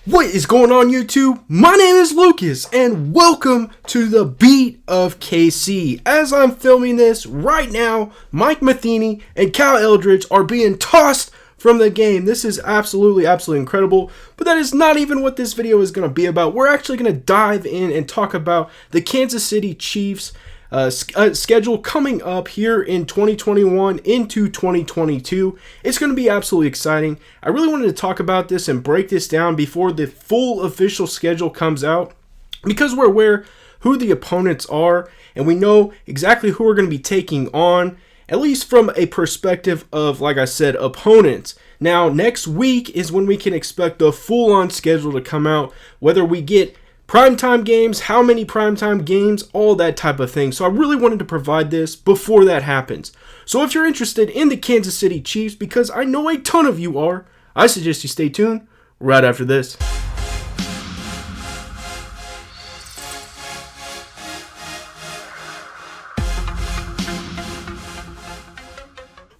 What is going on, YouTube? My name is Lucas, and welcome to the Beat of KC. As I'm filming this right now, Mike Matheny and Cal Eldridge are being tossed from the game. This is absolutely incredible, but that is not even what this video is going to be about. We're actually going to dive in and talk about the Kansas City Chiefs schedule coming up here in 2021 into 2022. It's going to be absolutely exciting. I really wanted to talk about this and break this down before the full official schedule comes out, because we're aware who the opponents are and we know exactly who we're going to be taking on, at least from a perspective of, like I said, opponents. Now, next week is when we can expect the full-on schedule to come out, whether we get primetime games, how many primetime games, all that type of thing. So I really wanted to provide this before that happens. So if you're interested in the Kansas City Chiefs, because I know a ton of you are, I suggest you stay tuned right after this.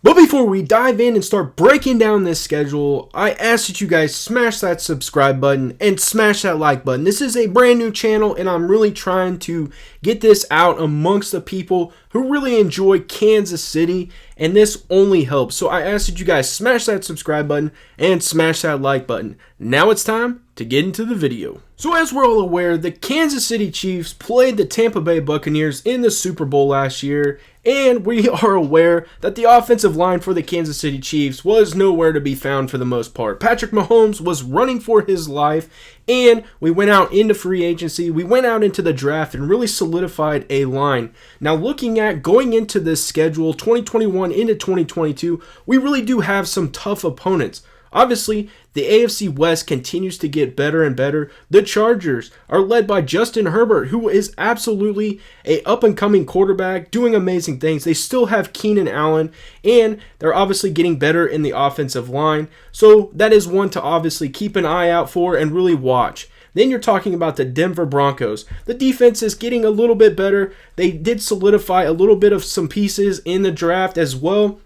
But before we dive in and start breaking down this schedule, I ask that you guys smash that subscribe button and smash that like button. This is a brand new channel, and I'm really trying to get this out amongst the people who really enjoy Kansas City, and this only helps. So I ask that you guys smash that subscribe button and smash that like button. Now it's time to get into the video. So as we're all aware, the Kansas City Chiefs played the Tampa Bay Buccaneers in the Super Bowl last year, and we are aware that the offensive line for the Kansas City Chiefs was nowhere to be found for the most part. Patrick Mahomes was running for his life, and we went out into free agency, we went out into the draft and really solidified a line. Now looking at going into this schedule, 2021 into 2022, we really do have some tough opponents. Obviously, the AFC West continues to get better and better. The Chargers are led by Justin Herbert, who is absolutely a up-and-coming quarterback, doing amazing things. They still have Keenan Allen, and they're obviously getting better in the offensive line. So that is one to obviously keep an eye out for and really watch. Then you're talking about the Denver Broncos. The defense is getting a little bit better. They did solidify a little bit of some pieces in the draft as well.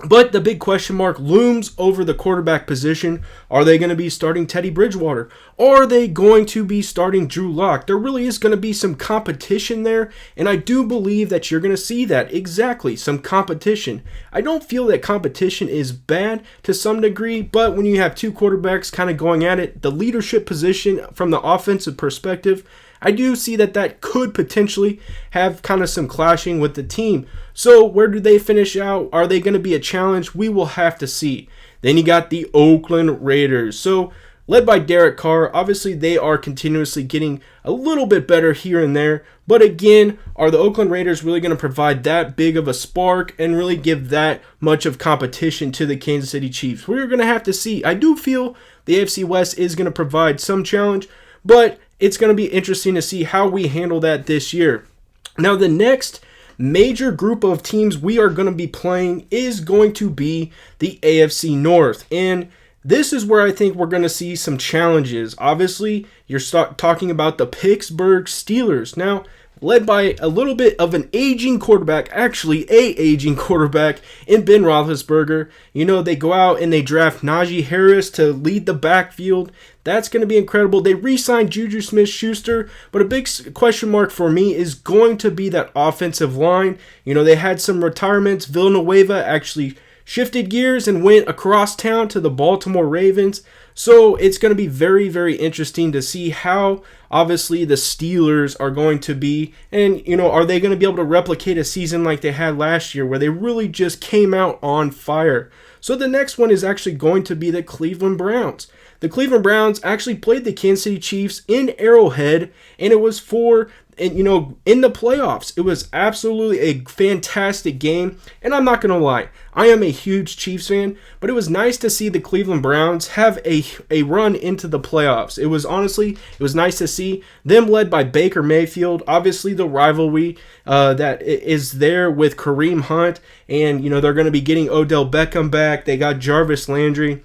But the big question mark looms over the quarterback position. Are they going to be starting Teddy Bridgewater? Or are they going to be starting Drew Lock? There really is going to be some competition there, and I do believe that you're going to see that. Exactly, some competition. I don't feel that competition is bad to some degree, but when you have two quarterbacks kind of going at it, the leadership position from the offensive perspective, I do see that could potentially have kind of some clashing with the team. So where do they finish out? Are they going to be a challenge? We will have to see. Then you got the Oakland Raiders. So led by Derek Carr, obviously they are continuously getting a little bit better here and there. But again, are the Oakland Raiders really going to provide that big of a spark and really give that much of competition to the Kansas City Chiefs? We're going to have to see. I do feel the AFC West is going to provide some challenge, but it's going to be interesting to see how we handle that this year. Now, the next major group of teams we are going to be playing is going to be the AFC North. And this is where I think we're going to see some challenges. Obviously, you're talking about the Pittsburgh Steelers. Now, led by a little bit of an aging quarterback, actually a aging quarterback in Ben Roethlisberger. You know, they go out and they draft Najee Harris to lead the backfield. That's going to be incredible. They re-signed Juju Smith-Schuster, but a big question mark for me is going to be that offensive line. You know, they had some retirements. Villanueva actually shifted gears and went across town to the Baltimore Ravens. So it's going to be very interesting to see how obviously the Steelers are going to be, and you know, are they going to be able to replicate a season like they had last year where they really just came out on fire. So the next one is actually going to be the Cleveland Browns. The Cleveland Browns actually played the Kansas City Chiefs in Arrowhead, and it was in the playoffs. It was absolutely a fantastic game, and I'm not going to lie, I am a huge Chiefs fan, but it was nice to see the Cleveland Browns have a run into the playoffs. It was nice to see them led by Baker Mayfield. Obviously, the rivalry that is there with Kareem Hunt, and you know, they're going to be getting Odell Beckham back. They got Jarvis Landry.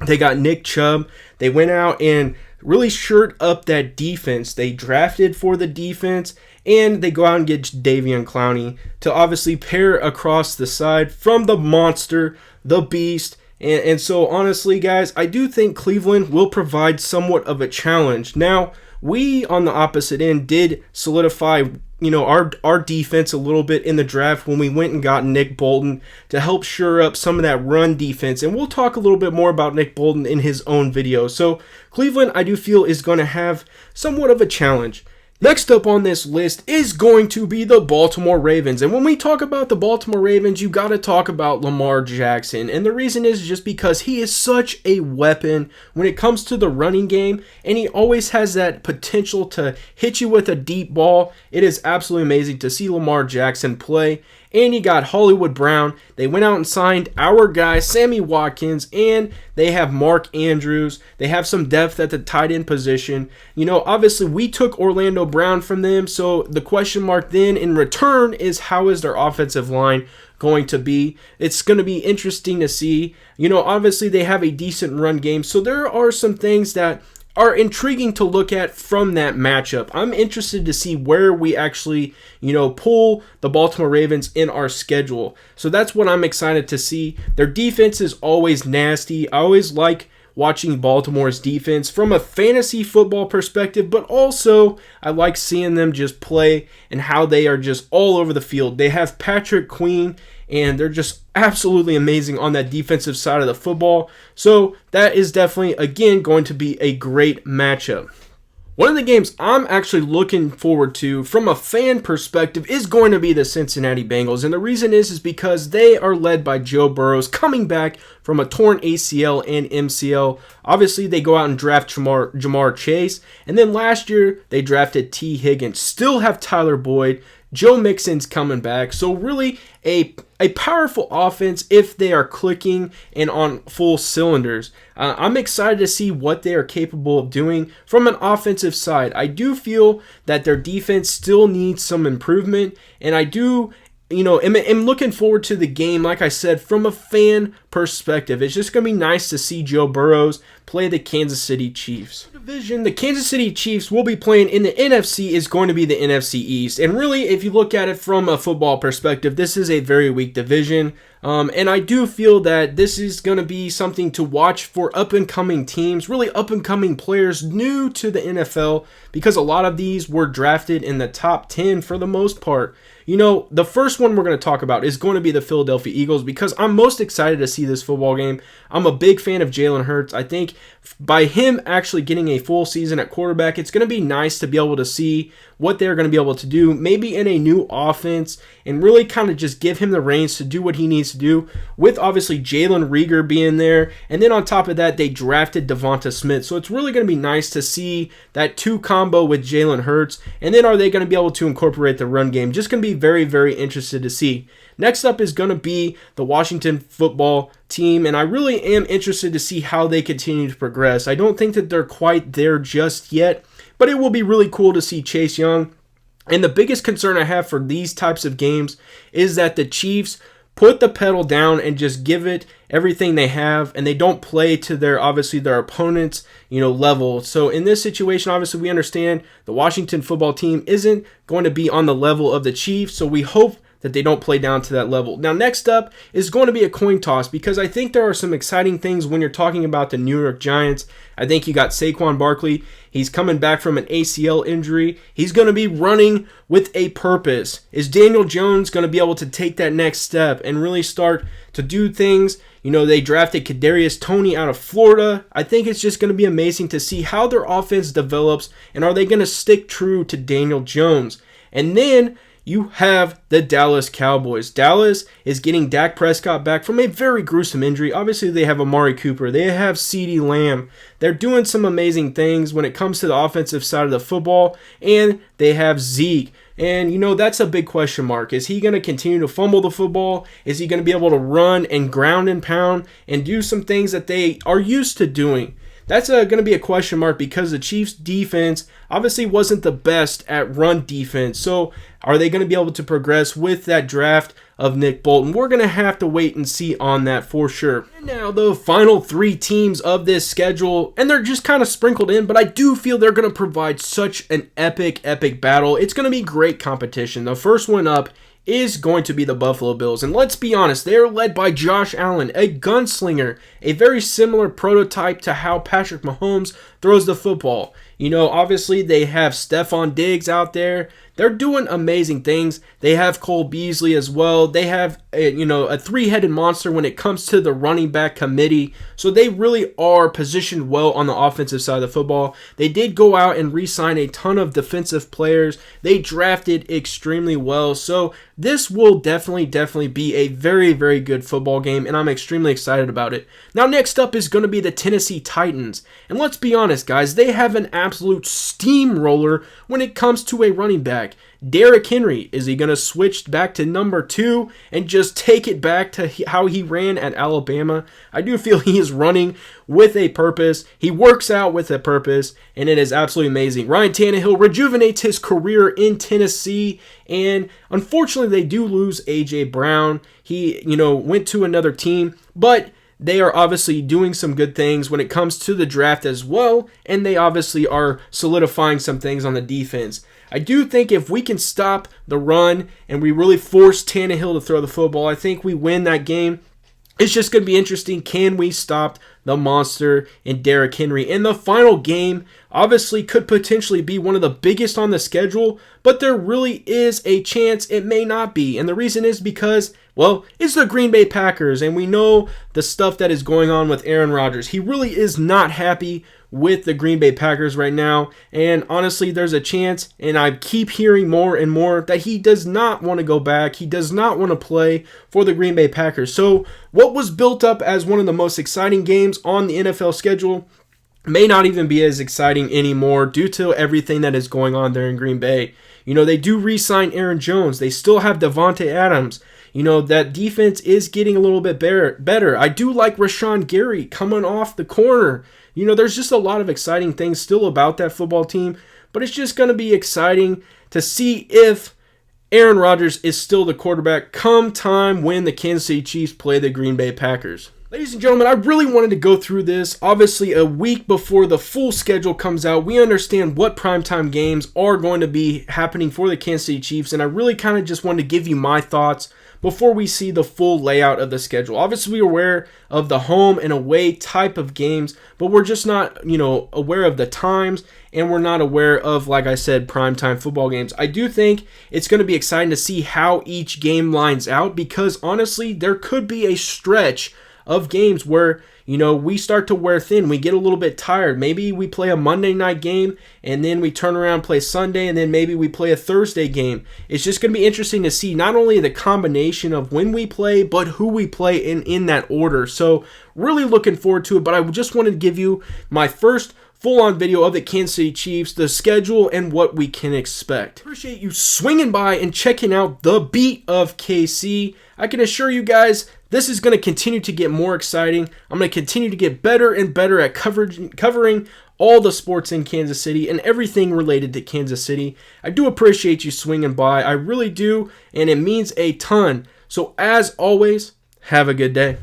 They got Nick Chubb. They went out and really shirt up that defense. They drafted for the defense, and they go out and get Davion Clowney to obviously pair across the side from the monster, the beast, And so honestly, guys, I do think Cleveland will provide somewhat of a challenge. Now, we on the opposite end did solidify, our defense a little bit in the draft when we went and got Nick Bolton to help shore up some of that run defense. And we'll talk a little bit more about Nick Bolton in his own video. So Cleveland, I do feel, is going to have somewhat of a challenge. Next up on this list is going to be the Baltimore Ravens. And when we talk about the Baltimore Ravens, you got to talk about Lamar Jackson. And the reason is just because he is such a weapon when it comes to the running game. And he always has that potential to hit you with a deep ball. It is absolutely amazing to see Lamar Jackson play. And you got Hollywood Brown. They went out and signed our guy, Sammy Watkins, and they have Mark Andrews. They have some depth at the tight end position. Obviously, we took Orlando Brown from them, so the question mark then in return is how is their offensive line going to be? It's going to be interesting to see. Obviously, they have a decent run game, so there are some things that are intriguing to look at from that matchup. I'm interested to see where we actually, pull the Baltimore Ravens in our schedule. So that's what I'm excited to see. Their defense is always nasty. I always like watching Baltimore's defense from a fantasy football perspective, but also I like seeing them just play and how they are just all over the field. They have Patrick Queen, and they're just absolutely amazing on that defensive side of the football. So that is definitely, again, going to be a great matchup. One of the games I'm actually looking forward to from a fan perspective is going to be the Cincinnati Bengals. And the reason is because they are led by Joe Burrow coming back from a torn ACL and MCL. Obviously, they go out and draft Jamar Chase. And then last year, they drafted T. Higgins. Still have Tyler Boyd. Joe Mixon's coming back. So really a powerful offense if they are clicking and on full cylinders. I'm excited to see what they are capable of doing from an offensive side. I do feel that their defense still needs some improvement, and I do am looking forward to the game, like I said, from a fan perspective. It's just going to be nice to see Joe Burrow play the Kansas City Chiefs. Division, the Kansas City Chiefs will be playing in the NFC is going to be the NFC East. And really, if you look at it from a football perspective, this is a very weak division. And I do feel that this is going to be something to watch for up-and-coming teams, really up-and-coming players new to the NFL, because a lot of these were drafted in the top 10 for the most part. The first one we're going to talk about is going to be the Philadelphia Eagles, because I'm most excited to see this football game. I'm a big fan of Jalen Hurts. I think by him actually getting a full season at quarterback, it's going to be nice to be able to see what they're going to be able to do, maybe in a new offense, and really kind of just give him the reins to do what he needs to do, with obviously Jalen Reagor being there. And then on top of that, they drafted Devonta Smith. So it's really going to be nice to see that two combo with Jalen Hurts. And then are they going to be able to incorporate the run game? Just going to be very, very interested to see. Next up is going to be the Washington football team, and I really am interested to see how they continue to progress. I don't think that they're quite there just yet, but it will be really cool to see Chase Young. And the biggest concern I have for these types of games is that the Chiefs put the pedal down and just give it everything they have, and they don't play to their opponent's level. So in this situation, obviously we understand the Washington football team isn't going to be on the level of the Chiefs, so we hope that they don't play down to that level. Now, next up is going to be a coin toss, because I think there are some exciting things when you're talking about the New York Giants. I think you got Saquon Barkley. He's coming back from an ACL injury. He's going to be running with a purpose. Is Daniel Jones going to be able to take that next step and really start to do things? They drafted Kadarius Toney out of Florida. I think it's just going to be amazing to see how their offense develops, and are they going to stick true to Daniel Jones? And then you have the Dallas Cowboys. Dallas is getting Dak Prescott back from a very gruesome injury. Obviously, they have Amari Cooper. They have CeeDee Lamb. They're doing some amazing things when it comes to the offensive side of the football. And they have Zeke. And, that's a big question mark. Is he going to continue to fumble the football? Is he going to be able to run and ground and pound and do some things that they are used to doing? That's going to be a question mark, because the Chiefs' defense obviously wasn't the best at run defense. So are they going to be able to progress with that draft of Nick Bolton? We're going to have to wait and see on that for sure. And now the final three teams of this schedule, and they're just kind of sprinkled in, but I do feel they're going to provide such an epic battle. It's going to be great competition. The first one up is going to be the Buffalo Bills. And let's be honest, they are led by Josh Allen, a gunslinger, a very similar prototype to how Patrick Mahomes throws the football. Obviously they have Stephon Diggs out there. They're doing amazing things. They have Cole Beasley as well. They have a three-headed monster when it comes to the running back committee. So they really are positioned well on the offensive side of the football. They did go out and re-sign a ton of defensive players. They drafted extremely well. So this will definitely be a very, very good football game, and I'm extremely excited about it. Now, next up is going to be the Tennessee Titans. And let's be honest, guys, they have an absolute steamroller when it comes to a running back. Derrick Henry, is he going to switch back to number 2 and just take it back to how he ran at Alabama? I do feel he is running with a purpose. He works out with a purpose, and it is absolutely amazing. Ryan Tannehill rejuvenates his career in Tennessee, and unfortunately they do lose A.J. Brown. He, went to another team, but they are obviously doing some good things when it comes to the draft as well, and they obviously are solidifying some things on the defense. I do think if we can stop the run and we really force Tannehill to throw the football, I think we win that game. It's just going to be interesting. Can we stop the monster in Derrick Henry? And the final game obviously could potentially be one of the biggest on the schedule, but there really is a chance it may not be. And the reason is because, well, it's the Green Bay Packers, and we know the stuff that is going on with Aaron Rodgers. He really is not happy with the Green Bay Packers right now, and honestly, there's a chance, and I keep hearing more and more, that he does not want to go back. He does not want to play for the Green Bay Packers. So what was built up as one of the most exciting games on the NFL schedule may not even be as exciting anymore due to everything that is going on there in Green Bay. They do re-sign Aaron Jones. They still have Devontae Adams. That defense is getting a little bit better. I do like Rashawn Gary coming off the corner. There's just a lot of exciting things still about that football team, but it's just going to be exciting to see if Aaron Rodgers is still the quarterback come time when the Kansas City Chiefs play the Green Bay Packers. Ladies and gentlemen, I really wanted to go through this. Obviously, a week before the full schedule comes out, we understand what primetime games are going to be happening for the Kansas City Chiefs, and I really kind of just wanted to give you my thoughts before we see the full layout of the schedule. Obviously, we're aware of the home and away type of games, but we're just not, aware of the times, and we're not aware of, like I said, primetime football games. I do think it's going to be exciting to see how each game lines out, because honestly, there could be a stretch of games where, we start to wear thin. We get a little bit tired. Maybe we play a Monday night game and then we turn around and play Sunday, and then maybe we play a Thursday game. It's just going to be interesting to see not only the combination of when we play, but who we play in that order. So really looking forward to it, but I just wanted to give you my first full-on video of the Kansas City Chiefs, the schedule, and what we can expect. Appreciate you swinging by and checking out the beat of KC. I can assure you guys, this is going to continue to get more exciting. I'm going to continue to get better and better at covering all the sports in Kansas City and everything related to Kansas City. I do appreciate you swinging by. I really do, and it means a ton. So as always, have a good day.